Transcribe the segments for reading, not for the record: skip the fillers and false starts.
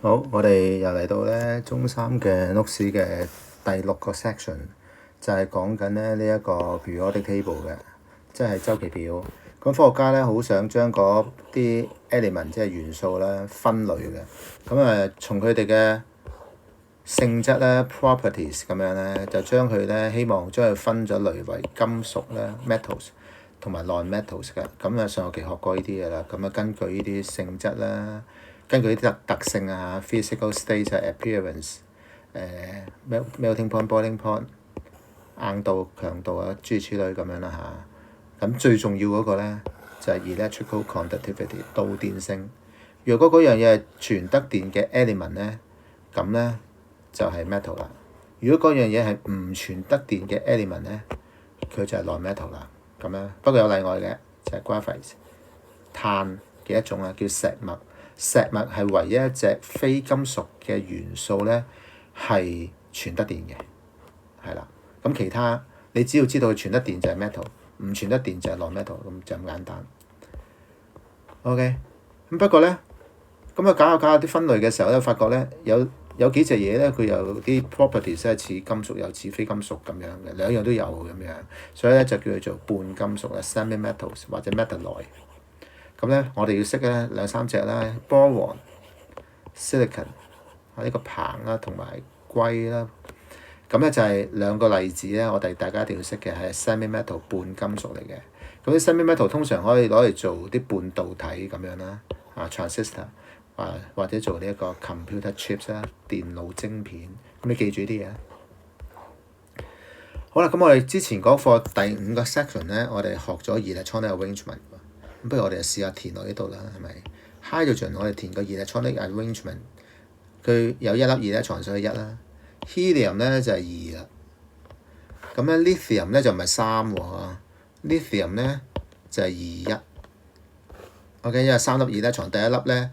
好，我哋又嚟到咧中三嘅 Notes 嘅第6個 section，就係講緊咧呢一個 periodic table 嘅，即係周期表。咁科學家咧好想將嗰啲 element 即係元素咧分類嘅，咁從佢哋嘅性質咧 properties 咁樣咧，就將佢咧希望將佢分咗類為金屬咧 metals 同埋 non-metals 嘅。咁上學期學過呢啲嘢啦，咁根據呢啲性質啦。根據啲特性啊 physical state 啊 appearance，melting point、boiling point、硬度、強度啊，諸如此類咁樣啦嚇。咁最重要嗰個咧就係 electrical conductivity 導電性。若果嗰樣嘢係傳得電嘅 element 咧，咁咧就係 metal 啦。如果嗰樣嘢係唔傳得電嘅 element 咧，佢就係 non-metal 啦。咁樣不過有例外嘅，就係 graphite 碳嘅一種啊，叫石墨。石墨係唯一一隻非金屬嘅元素咧，係傳得電嘅，係啦。咁其他你只要知道佢傳得電就係 metal， 唔傳得電就係 non-metal， 咁就咁簡單。OK， 咁不過咧，咁搞下啲分類嘅時候咧，發覺咧有幾隻嘢咧，佢有啲 properties 係似金屬又似非金屬咁樣嘅，兩樣都有咁樣，所以咧就叫佢做半金屬啦 （semi-metals） 或者 metalloid。咁咧，我哋要識咧2-3隻啦 boron、silicon 呢個硼啦，同埋硅啦。咁咧就係兩個例子咧，我哋大家一定要識嘅係 semi-metal 半金屬嚟嘅。咁啲 semi-metal 通常可以攞嚟做啲半導體咁樣啦，transistor 或者做呢一個 computer chips 啦，電腦晶片。咁你記住呢啲嘢。好啦，咁我哋之前嗰課第5個 section 咧，我哋學咗 electronic arrangement。咁不如我哋就試下填落呢度啦，係咪 ？Hydrogen 我哋填個 electronic arrangement， 佢有一粒electron所以1啦。Helium 咧就係2啦。咁咧 lithium 咧就唔係3喎，lithium 咧就係21。OK， 因為3粒electron，第一粒咧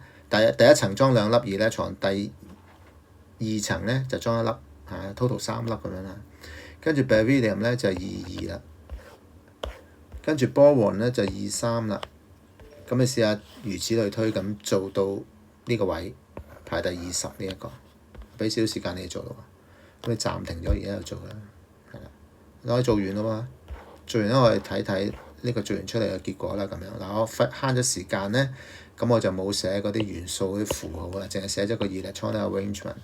第一層裝2粒electron，第二層咧就裝1粒，total 3粒咁樣啦。跟住 beryllium 咧就係22啦。跟住 boron 咧就23啦。咁你試下如此類推咁做到呢個位排第20呢一個，俾少少時間你做咯。咁你暫停咗而家就做啦，係啦，你可以做完啦嘛。做完咧我哋睇睇呢個做完出嚟嘅結果啦，咁樣嗱我慳咗時間咧，咁我就冇寫嗰啲元素嗰啲符號啦，淨係寫咗個 electronic arrangement。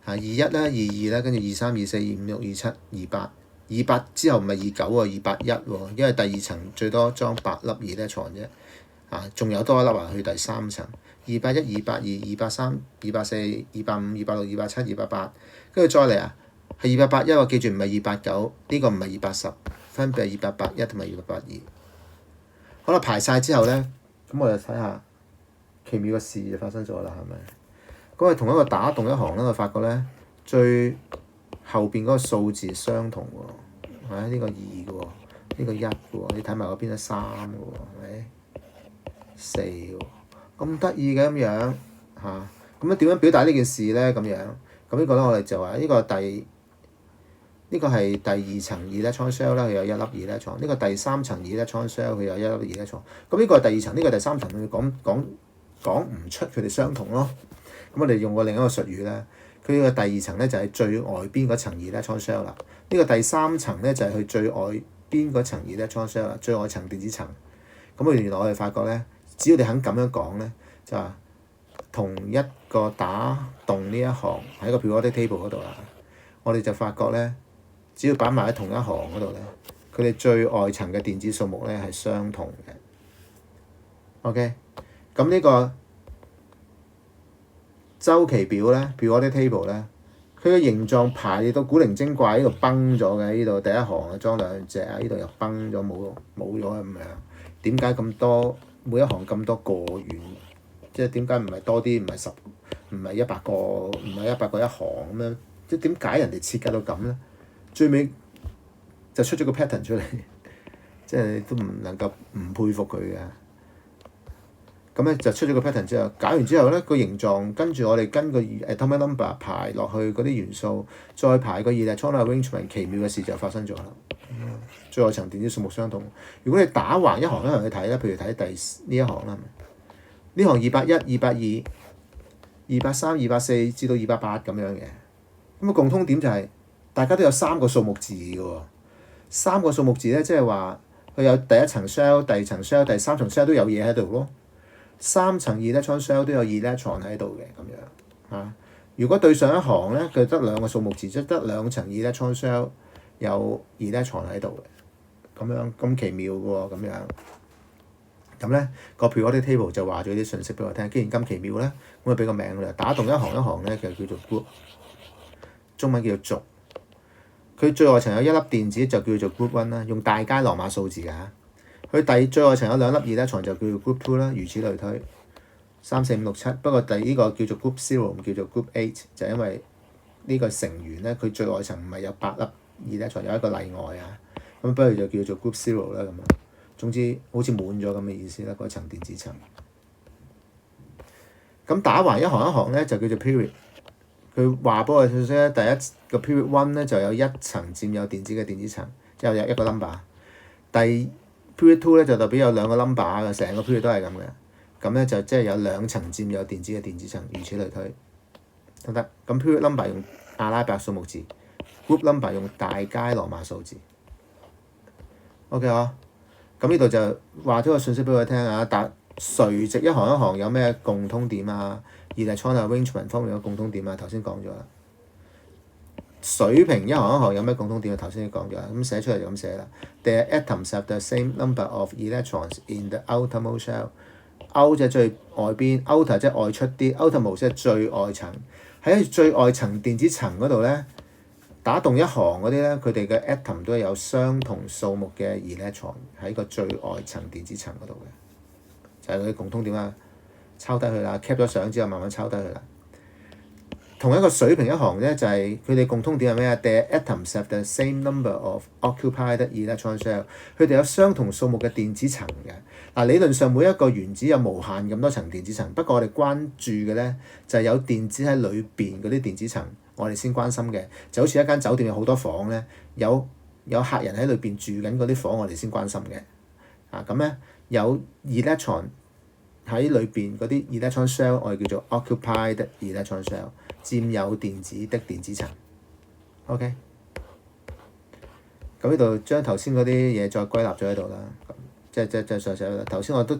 21啦、22啦，跟住23、24、25、26、27、28之後唔係29喎，21喎，因為第二層最多裝8粒electron啫。仲有多一粒去第3層，281、282、283、284、285、286、287、288，跟住再嚟係281喎，記住唔係289，呢個唔係280，分別係281同埋282。好啦，排晒之後咧，咁我哋睇下奇妙嘅事就發生咗啦，係咪？咁我同一個打洞一行咧，我發覺咧最後邊嗰個數字相同喎，呢個2嘅喎，呢個1嘅喎，你睇埋嗰邊都3嘅喎，係咪？4喎，咁得意嘅咁樣嚇，咁樣點樣表達呢件事咧？咁樣，咁呢個咧我哋就話呢個係第2層electron shell 啦，佢有1粒electron。呢個第3層electron shell 佢有1粒electron。咁呢個係第2層，呢個第3層，佢講唔出佢哋相同咯。咁我哋用過另一個術語咧，佢呢個第2層咧就係最外邊嗰層electron shell 啦。呢個第3層咧就係佢最外邊嗰層electron shell 啦，最外層電子層。咁原來我哋發覺咧。只要你肯咁樣講咧，就話同一個打洞呢一行喺個 periodic table 嗰度啦，我哋就發覺咧，只要擺埋喺同一行嗰度咧，佢哋最外層嘅電子數目咧係相同嘅。OK， 咁呢個周期表咧 periodic table 咧，佢嘅形狀排到古靈精怪，呢度崩咗嘅，呢度第一行裝2隻呢度又崩咗冇咗咁樣，點解咁多？每一行咁多個圓，即係點解唔係多啲？唔係10，唔係100個，唔係100個一行咁樣？即係點解人哋設計到咁咧？最尾就出咗個 pattern 出嚟，即係你都唔能夠唔佩服佢嘅。咁咧就出咗個 pattern 之後，搞完之後咧個形狀跟住我哋跟個 atomic number 排落去嗰啲元素，再排個 electronic arrangement， 奇妙嘅事就發生咗啦。最外層電子數目相同。如果你打橫一行去睇咧，譬如睇呢一行啦，呢行281、282、283、284至到288咁樣嘅。咁共通點就係大家都有3個數目字嘅喎。3個數目字咧，即係話佢有第一層 shell、第二層 shell、第三層 shell 都有嘢喺度咯。3層 electron shell 都有 electron 喺度嘅咁樣嚇。如果對上一行咧，佢得2個數目字，即係得2層 electron shell 有 electron 喺度嘅，咁樣咁奇妙嘅喎，咁樣。咁咧個 periodic table 就話咗啲信息俾我聽。既然咁奇妙咧，咁就俾個名佢啦。打動一行一行咧，就叫做 group， 中文叫做族。佢最外層有一粒電子就叫做 group one 啦，用大階羅馬數字㗎。佢最外層有2粒electron就叫做 group two 啦，如此類推。3、4、5、6、7，不過呢個叫做 group zero， 唔叫做 group eight， 就因為呢個成員咧，佢最外層唔係有8粒electron，有一個例外啊。咁不如就叫做 group zero 啦咁樣。總之好似滿咗咁嘅意思啦，嗰層電子層。咁打橫一行一行咧就叫做 period。佢話俾我哋信息咧，第一個 period one 咧就有1層佔有電子嘅電子層，之後有1個 number。第 period two 咧就代表有2個 number 嘅，成個 period 都係咁嘅。咁咧就即係有2層佔有電子嘅電子層，如此類推，得唔得？咁 period number 用阿拉伯數目字 ，group number 用大階羅馬數字。OK 呵。咁呢度就話咗個信息俾我聽啊，但垂直一行一行有咩共通點啊？electron arrangement 方面有共通點啊，頭先講咗啦。水平一行一行有咩共通點啊？頭先都講咗啦。咁寫出嚟就咁寫啦。The atoms have the same number of electrons in the outermost shell。out 就係最外邊 ，outer 即係外出啲 ，outermost 即係最外層。喺最外層電子層嗰度咧，打動一行嗰啲咧，佢哋嘅 atom 都係有相同數目嘅 electron 喺個最外層電子層嗰度嘅，就係佢共通點啦。抄低佢啦 ，cap 咗相之後慢慢抄低佢啦。同一個水平一行咧，就係佢哋共通點係咩啊？ The atoms have the same number of occupied electron shell。佢哋有相同數目嘅電子層嘅。嗱，理論上每一個原子有無限咁多層電子層，不過我哋關注嘅咧就係有電子喺裏邊嗰啲電子層，我哋先關心嘅。就好似一間酒店有好多房咧，有客人喺裏邊住緊嗰啲房，我哋先關心嘅。咁咧有 electron 喺裏邊嗰啲 electron shell， 我哋叫做 occupied electron shell， 佔有電子的電子層。OK， 咁呢度將頭先嗰啲嘢再歸納咗喺度啦。即上寫啦。頭先我都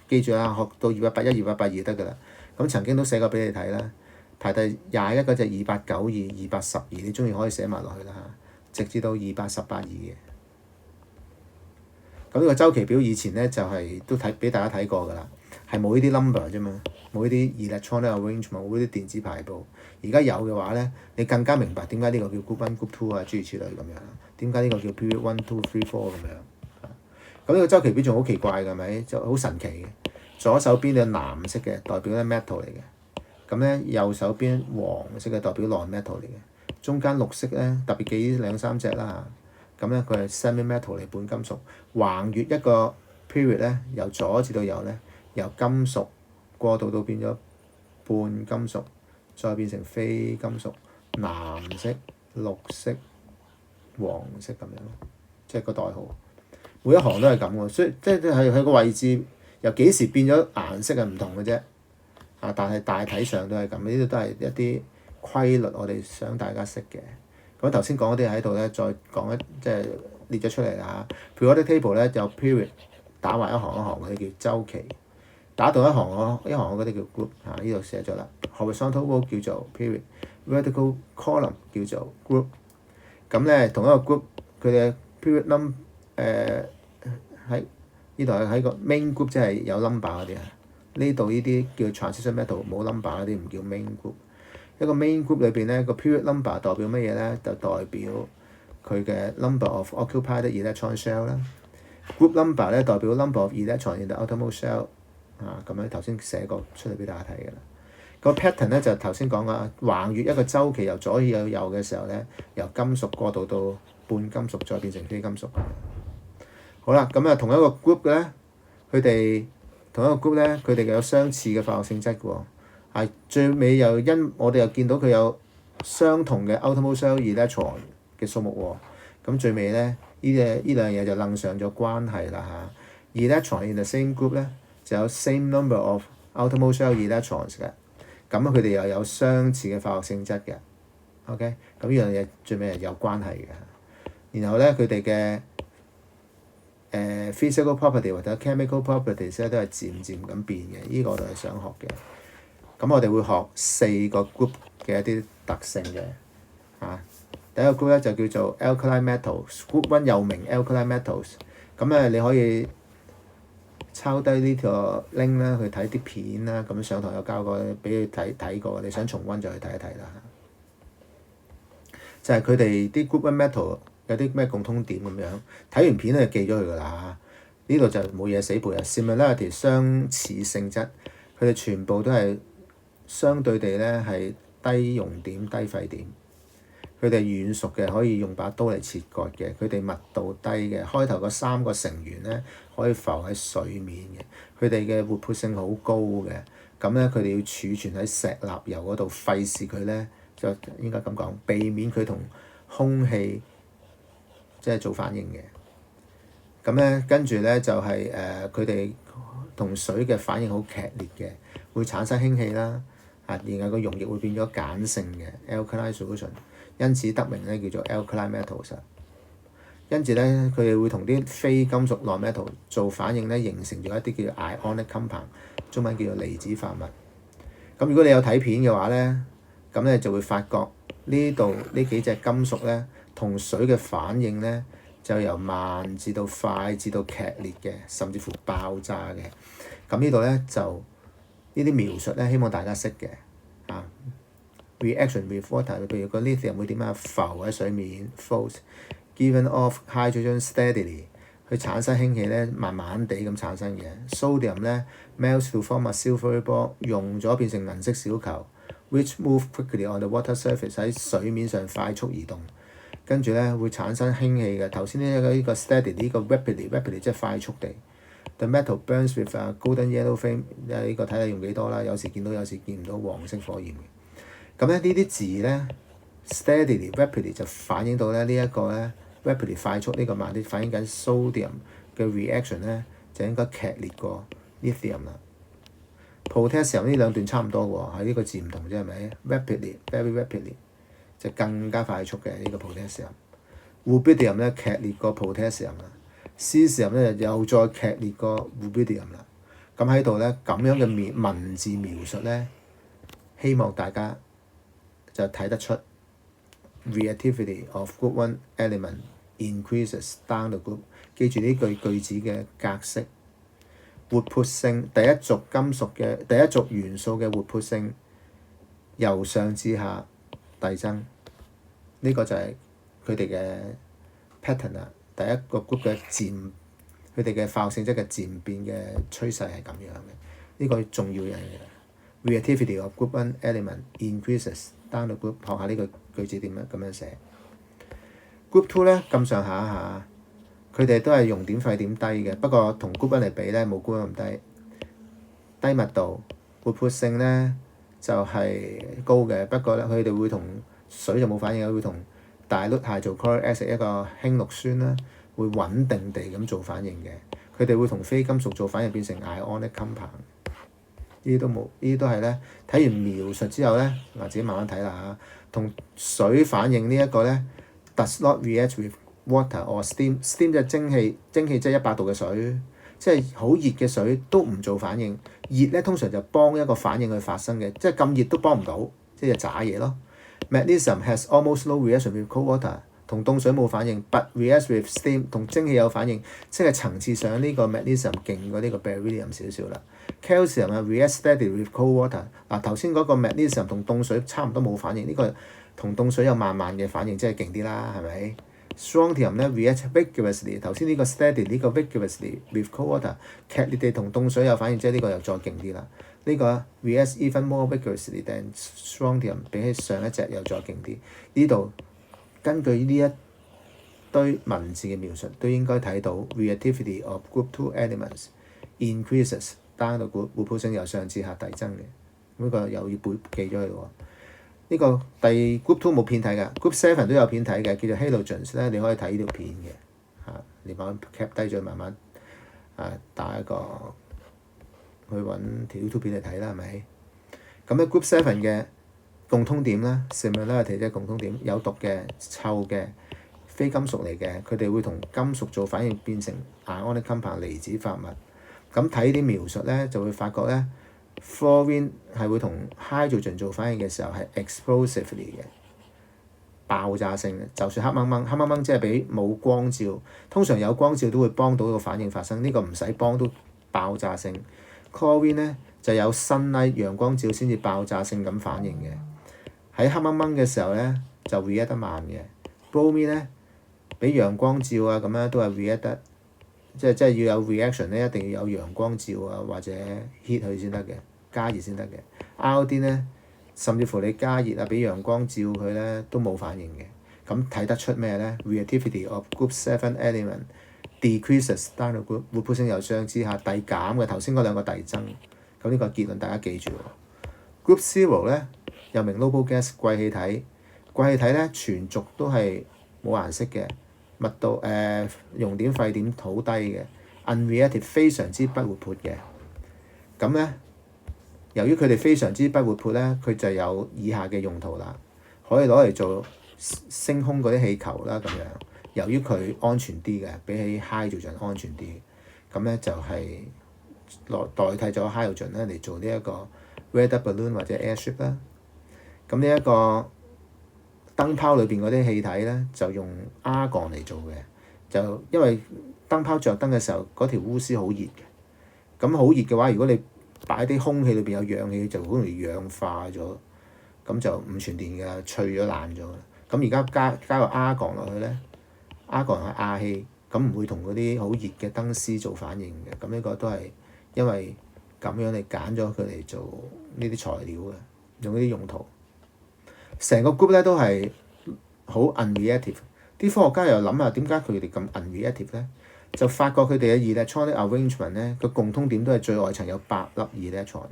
記住啦，學到281、282得㗎啦。咁曾經都寫過俾你睇啦。排第21嗰隻2892、212，你中意可以寫埋落去啦嚇，直至到2882嘅。咁呢個周期表以前咧就係都睇俾大家睇過㗎啦，係冇呢啲 number 啫嘛，冇呢啲 electronic arrangement，冇呢啲電子排布。而家有嘅話咧，你更加明白點解呢個叫 group one、group two 啊，諸如此類咁樣。點解呢個叫 period 1、2、3、4咁樣？咁呢個周期表仲好奇怪㗎，係咪？就好神奇嘅。左手邊有藍色嘅，代表咧 metal 嚟嘅。咁咧右手邊黃色嘅代表 non-metal 嚟嘅。中間綠色咧特別記2、3隻啦嚇。咁咧佢係 semi-metal 嚟，半金屬。橫越一個 period 咧，由左至到右咧，由金屬過渡到變咗半金屬，再變成非金屬，藍色、綠色、黃色咁樣，即係個代號。每一行都係咁喎，所以即係佢個位置由幾時變咗顏色係唔同嘅啫。但係大體上都係咁，呢啲都係一啲規律，我哋想大家識嘅。咁頭先講嗰啲喺度咧，再講即係列咗出嚟啦嚇。譬如我啲 table 咧，有 period 打橫一行一行嗰啲叫周期，打到一行嗰啲叫 group 嚇，呢度寫咗啦。horizontal row 叫做 period，vertical column 叫做 group。咁咧同一個 group 佢哋 period number 喺呢度喺個 main group 即係有 number 嗰啲啊。呢度呢啲叫 transition metal 冇 number 嗰啲唔叫 main group。一個 main group 裏邊咧，個 period number 代表乜嘢咧？就代表佢嘅 number of occupied electron shell 啦。group number 咧代表 number of electron in the outermost shell。咁樣頭先寫過出嚟俾大家睇㗎啦。個 pattern 咧就頭先講啦，橫越一個周期由左至右嘅時候咧，由金屬過渡到半金屬，再變成非金屬。好啦，咁啊同一個 group 嘅咧，佢哋同一個 group 咧，佢哋有相似嘅化學性質嘅喎。最尾又因我哋又見到佢有相同嘅 outermost shell electron 嘅數目喎。咁最尾咧，呢兩樣嘢就楞上咗關係啦嚇。electron in the same group 咧就有 same number of outermost shell electrons 嘅。咁佢哋又有相似嘅化學性質嘅。OK，咁呢樣嘢最尾係有關係嘅。然後咧佢哋嘅physical property 或者 chemical properties 咧都係漸漸咁變嘅。呢個我哋係想學嘅。咁我哋會學4個 group 嘅一啲特性嘅。第一個 group 咧就叫做 alkali metals。Group 1又名 alkali metals。咁咧你可以抄低呢個 link 啦，去睇啲片啦。咁上堂有教過，俾你睇過。你想重溫就去睇一睇啦。就係佢哋啲 group 1 metal 有啲咩共通點咁樣。睇完片咧就記咗佢㗎啦。呢度就冇嘢死背啊。Similarity 相似性質，佢哋全部都係相對地咧係低熔點、低沸點。佢哋軟熟嘅，可以用把刀嚟切割嘅。佢哋密度低嘅，開頭嗰3個成員咧可以浮喺水面嘅。佢哋嘅活潑性好高嘅。咁咧佢哋要儲存喺石蠟油嗰度，費事佢咧就應該咁講，避免佢同空氣即係做反應嘅。咁咧跟住咧就係佢哋同水嘅反應好劇烈嘅，會產生氫氣啦。然後個溶液會變咗鹼性嘅 alkali solution。因此得名咧叫做 alkali metals。跟住咧，佢哋會同啲非金屬 non-metal 做反應咧，形成咗一啲叫做 ionic compound， 中文叫做離子化物。咁如果你有睇片嘅話咧，咁咧就會發覺呢度呢幾隻金屬咧，同水嘅反應咧，就由慢至到快至到劇烈嘅，甚至乎爆炸嘅。咁呢度咧就呢啲描述咧，希望大家識嘅。Reaction with water， 譬如個 lithium 會點啊？浮喺水面 float，giving off hydrogen steadily， 去產生氫氣咧，慢慢地咁產生嘅。Sodium 咧 melts to form a silvery ball， 溶咗變成銀色小球 ，which move quickly on the water surface， 喺水面上快速移動。跟住咧會產生氫氣嘅。頭先呢個 steady 呢個 rapidly 即係快速地。The metal burns with a golden yellow flame， 呢個睇下用幾多啦。有時見到，有時見唔到黃色火焰嘅。咁咧呢啲字咧 steadily、rapidly 就反映到咧呢一個咧 rapidly 快速，呢個慢啲反映緊 sodium 嘅 reaction 咧就應該劇烈過 lithium 啦。potassium 呢兩段差唔多喎，喺呢個字唔同啫係咪 ？rapidly、very rapidly 就更加快速嘅呢個 potassium。rubidium 咧劇烈過 potassium 啦。cesium 咧又再劇烈過 rubidium 啦。咁喺度咧咁樣嘅文字描述咧，希望大家就睇得出 reactivity of group 1 element increases down the group。記住呢句子嘅格式，活潑性第一族元素嘅活潑性由上至下遞增，呢個就係佢哋嘅 pattern 啦。第一個 group 嘅佢哋嘅化學性質嘅漸變嘅趨勢係咁樣嘅，呢個重要嘅嘢。Reactivity of group 1 element increases down the group。學下呢個句子點樣咁樣寫。Group 2咧咁上下佢哋都係熔點沸點低嘅，不過同 group 1嚟比咧冇 group 1咁低。低密度，活潑性咧就係高嘅，不過咧佢哋會同水就冇反應，會同dilute hydrochloric acid 一個氫氯酸啦，會穩定地咁做反應嘅。佢哋會同非金屬做反應變成 ionic compound。呢啲都冇，呢啲都係咧睇完描述之後咧，自己慢慢睇啦嚇。同水反應呢一個咧 does not react with water or steam。steam 即係蒸氣，蒸氣即係100度嘅水，即係好熱嘅水都唔做反應。熱咧通常就幫一個反應去發生嘅，即係咁熱都幫唔到，即係渣嘢咯。Magnesium has almost no reaction with cold water， 同凍水冇反應 ，but reacts with steam， 同蒸氣有反應，即係層次上呢個 magnesium 勁過呢個 beryllium 少少啦。Calcium 啊 reacts steadily with cold water。頭先嗰個 magnesium 同凍水差唔多冇反應，呢個同凍水有慢慢嘅反應，即係勁啲啦，係咪？Strontium 咧 reacts vigorously， 頭先呢個 steady 呢個 vigorously with cold water， 劇烈地同凍水有反應，即係呢個又再勁啲啦。呢個 reacts even more vigorously than strontium， 比起上一隻又再勁啲。呢度根據呢一堆文字嘅描述，都應該睇到 reactivity of group 2 elements increases down the group， 活潑性由上至下遞增嘅。呢個又要記咗佢喎。呢個第 group 2冇片睇㗎 ，group 7都有片睇嘅，叫做 halogens 咧，你可以睇呢條片嘅你慢慢 cap 低咗，慢慢打一個去揾條 YouTube 片嚟睇啦，係咪？咁咧 Group 7嘅共通點咧 similarity 即係共通點，有毒嘅、臭嘅、非金屬嚟嘅，佢哋會同金屬做反應變成 ionic compound 離子化物。咁睇啲描述咧就會發覺咧 fluorine 係會同 hydrogen 做反應嘅時候係 explosively 嘅。爆炸性嘅，就算黑掹掹即係俾冇光照，通常有光照都會幫到個反應發生，呢個唔使幫都爆炸性。Chlorine 咧就有 sunlight 陽光照先至爆炸性咁反應嘅，喺黑掹掹嘅時候咧就 react 得慢嘅。Bromine 咧俾陽光照啊咁樣都係 react 得，即係要有 reaction 咧一定要有陽光照啊或者 heat 佢先得嘅，加熱先得嘅。Iodine 咧甚至乎你加熱啊，俾陽光照佢咧都冇反應嘅。咁睇得出咩咧 ？Reactivity of Group 7 element decreases down the group， 活潑性由上至下遞減嘅。頭先嗰兩個遞增。咁呢個結論大家記住喎。Group 0咧又名 noble gas 貴氣體，貴氣體咧全族都係冇顏色嘅，密度熔點沸點好低嘅 ，unreactive 非常之不活潑嘅。咁咧。由於佢哋非常之不活潑咧，佢就有以下嘅用途啦，可以攞嚟做升空嗰啲氣球啦咁樣。由於佢安全啲嘅，比起 hydrogen 安全啲，咁咧就係代替咗 hydrogen 咧嚟做呢一個 weather balloon 或者 airship 啦。咁呢一個燈泡裏邊嗰啲氣體咧，就用 argon 嚟做嘅，就因為燈泡着燈嘅時候，嗰條鎢絲好熱嘅，咁好熱嘅話，如果你擺啲空氣裏邊有氧氣就好容易氧化咗，咁就唔傳電㗎，脆咗爛咗。咁而家加個 argon 落去咧 ，argon 係氬氣，咁唔會同嗰啲好熱嘅燈絲做反應嘅。咁呢個都係因為咁樣你揀咗佢嚟做呢啲材料嘅，用呢啲用途。成個 group 咧都係好 unreactive。啲科學家又諗下點解佢哋咁 unreactive 咧？就發覺佢哋嘅 electronic arrangement 咧，個共通點都係最外層有8粒 electron。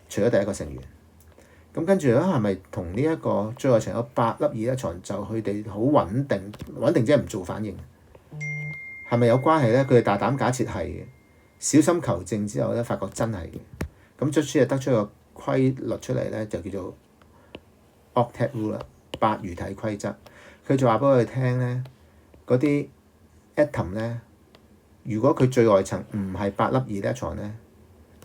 除咗第一個成員，咁跟住咧係咪同呢一個最外層有8粒 electron就佢哋好穩定？穩定即係唔做反應，係咪有關係咧？佢哋大膽假設係嘅，小心求證之後咧，發覺真係嘅。咁最初就得出個規律出嚟咧，就叫做 octet rule 啦，八魚體規則。佢就話俾我哋聽咧，嗰啲atom 咧，如果佢最外層唔係8粒 electron咧，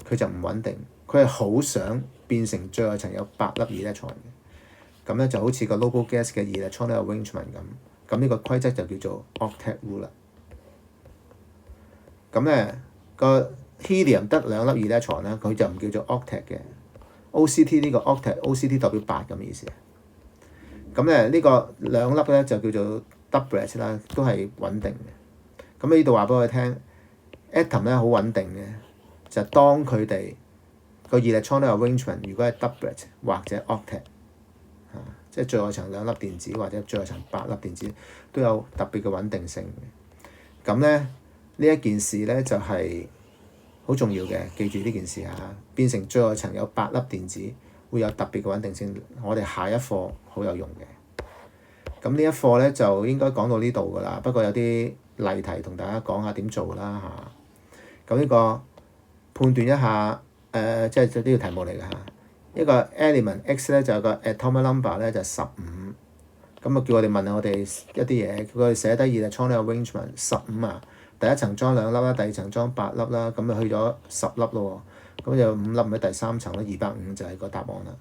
佢就唔穩定。佢係好想變成最外層有8粒 electron 嘅。咁咧就好似個 noble gas 嘅 electronic arrangement 咁。咁呢個規則就叫做 octet rule 啦。咁咧個 helium 得2粒 electron 啦，佢就唔叫做 octet 嘅。OCT 呢個 octet，OCT 代表8咁嘅意思。咁咧呢個2粒咧就叫做 doublet 啦，都係穩定嘅。咁呢度話俾我哋聽 atom 咧好穩定嘅，就當佢哋個 electronic arrangement 如果係 doublet 或者 octet，即係最外層2粒電子或者最外層8粒電子都有特別嘅穩定性嘅。咁咧呢一件事咧就係好重要嘅，記住呢件事嚇。變成最外層有8粒電子會有特別嘅穩定性，我哋下一課好有用嘅。咁呢一課咧就應該講到呢度㗎啦，不過有啲例題同大家講下點做啦嚇。咁呢個判斷一下即係呢個題目嚟㗎嚇。一個 element X 咧就有個 atomic number 咧就15，咁啊叫我哋問下我哋一啲嘢，佢哋寫低electronic arrangement 15啊，第一層裝2粒啦，第二層裝8粒啦，咁啊去咗10粒咯喎，咁就5粒喺第三層啦，250就係個答案啦。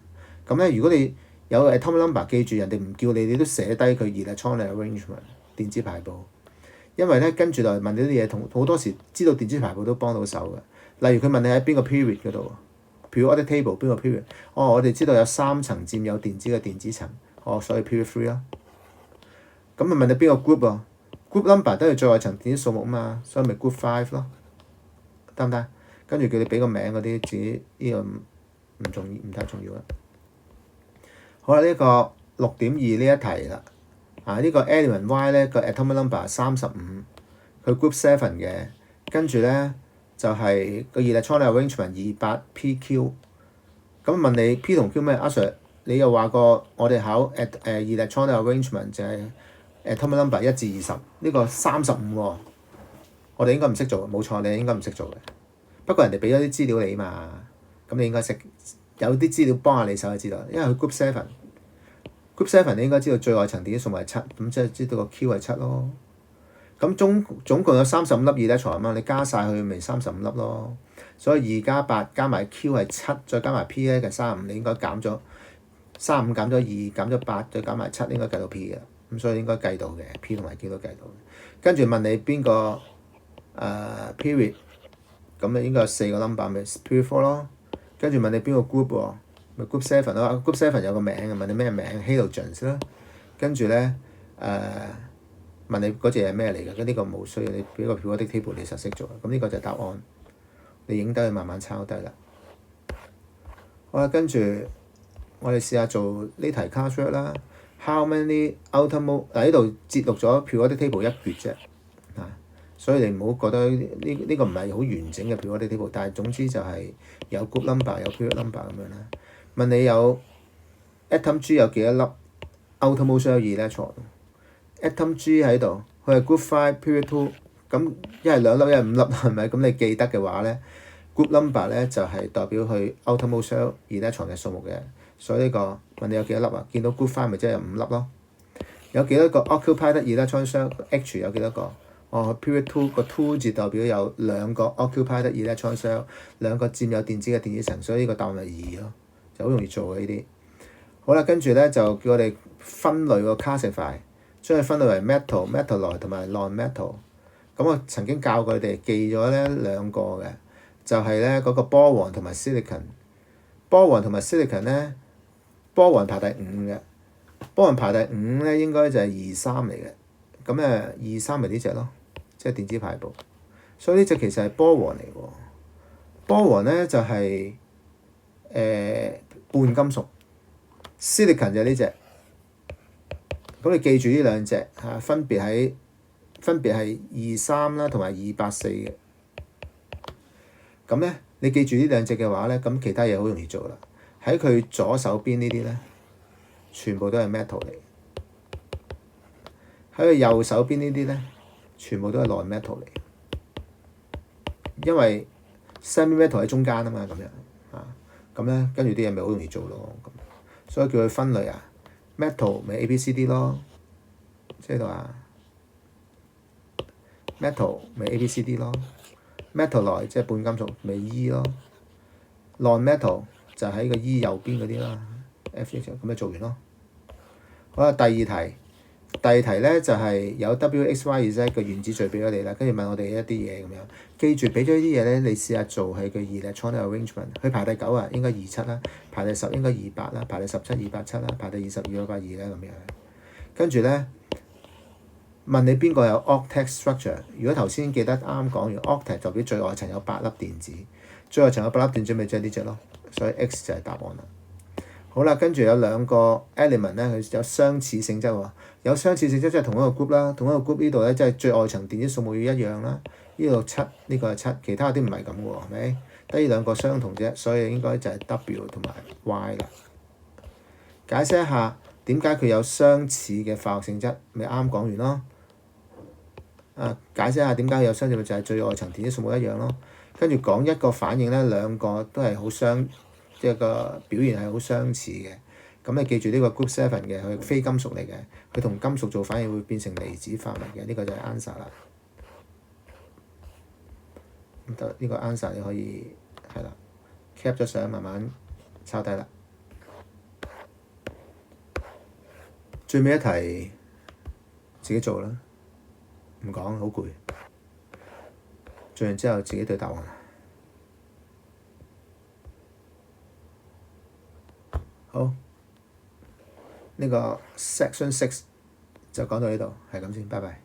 咁咧如果你有個 atomic number，記住人哋唔叫你，你都寫低佢electronic arrangement 電子排布，因為咧跟住就問你啲嘢，同好多時知道電子排布都幫到手嘅。例如佢問你喺邊個 period 嗰度。periodic table 邊個 period？ 我哋知道有3層佔有電子嘅電子層，所以 period 3啦。咁咪問你邊個 group 啊 ？group number 都係最外層電子數目啊嘛，所以咪 group 5咯，得唔得？跟住叫你俾個名嗰啲，自己呢個唔太重要啦。好啦，呢個6.2呢一題啦，呢個 element Y 咧個 atomic number 35，佢 group 7嘅，跟住咧。就係個 electronic arrangement 28pq， 咁問你 P 同 Q 咩？阿 Sir 你又話過我哋考electronic arrangement 就係 atomic number 1至20，呢個35喎，我哋應該唔識做，冇錯，你應該唔識做嘅。不過人哋俾咗啲資料你嘛，咁你應該識有啲資料幫下你手就知道，因為佢 Group 7，Group 7你應該知道最外層電子數目係7，咁即係知道個 Q 係7咯。咁總共有35粒 electron 啊嘛，你加晒佢咪35粒咯。所以2+8加埋 Q 係7，再加埋 P 咧就35，你應該減咗35減咗2減咗8，再減埋7，應該計到 P 嘅。咁所以應該計到嘅 P 同埋 Q 都計到。跟住問你邊個period， 咁你應該有4個 number 咪 period 4咯。跟住問你邊個 group 喎，咪 group 7咯。group 7有個名嘅，問你咩名 halogens 啦。跟住咧問你嗰隻係咩嚟嘅？咁呢個冇需要，你俾個 periodic table 你實識做。咁呢個就係答案，你影低佢慢慢抄低啦。好啦，跟住我哋試下做呢題 classwork 啦。How many outer mode？ 呢度節錄咗 periodic table 一橛啫，所以你唔好覺得呢個唔係好完整嘅 periodic table， 但係總之就係有 group number 有 period number 咁樣啦。問你有 atom G 有幾多粒 outer mode shell electron？atom G 喺度，佢係 group 5 period 2，咁一係2粒一係5粒係咪？咁你記得嘅話咧 ，group number 咧就係代表佢 outer mode shell electron嘅數目嘅，所以呢個問你有幾多粒啊？見到 group 5咪即係有5粒咯。有幾多個 occupied electron shell H 有幾多個？period 2個 2字代表有2個 occupied electron shell， 2個佔有電子嘅電子層，所以呢個答案係2咯，就好容易做嘅呢啲。好啦，跟住咧就叫我哋分類個 classify。將佢分類為 metal、metalloid 同埋 non-metal。咁我曾經教過佢哋記咗咧2個嘅，就係咧嗰個 boron 同埋 silicon。boron 同埋 silicon 咧 boron 排第5嘅 boron 排第5咧應該就係23嚟嘅。咁23咪呢隻咯，即係電子排布。所以呢隻其實係 boron 嚟喎。boron 咧就係半金屬 ，silicon 就係呢隻。咁你記住呢兩隻分別係23啦同埋284嘅。咁咧你記住呢兩隻嘅話咧，咁其他嘢好容易做啦。喺佢左手邊呢啲咧，全部都係 metal 嚟。喺佢右手邊呢啲咧，全部都係 non-metal 嚟。因為 semi-metal 喺中間啊嘛，咁樣咁咧跟住啲嘢咪好容易做咯。咁所以叫佢分類啊。metal 咪 A、B、C、D 咯，即係度啊。metal 咪 A、B、C、D 咯。metalloid 即係半金屬咪 E 咯。non-metal 就喺個 E 右邊嗰啲啦。F 咁咪做完咯。好啦，第二題咧就係有 W、X、Y、Z 個原子序俾咗你啦，跟住問我哋一啲嘢咁樣。記住俾咗呢啲嘢咧，你試下做係個 electronic arrangement。佢排第9啊，應該27啦；排第10應該28啦；排第17 287啦；排第22 282咧咁樣。跟住咧問你邊個有 octet structure？ 如果頭先記得啱講完 octet 代表最外層有8粒電子，最外層有8粒電子咪即係呢隻咯，所以 X 就係答案啦。好啦，跟住有2個 element 咧，佢有相似性質喎。有相似性質即係同一個 group 啦，同一個 group 呢度咧即係最外層電子數目要一樣啦。呢度7，呢個係7，其他啲唔係咁嘅喎，係咪？得呢2個相同啫，所以應該就係 W 同埋 Y 啦。解釋一下點解佢有相似嘅化學性質，咪啱講完咯。解釋一下點解佢有相似，就係最外層電子數目一樣咯。跟住講一個反應咧，2個都係好即係個表現係好相似嘅。咁你記住呢個 group 7嘅，佢非金屬嚟嘅，佢同金屬做反應會變成離子化物嘅，呢個就係 answer 啦。咁得呢個 answer 你可以係啦 ，cap 咗相慢慢抄低啦。最尾一題自己做啦，唔講好攰。做完之後自己對答案。好，呢個 section 6就講到呢度，係咁先，拜拜。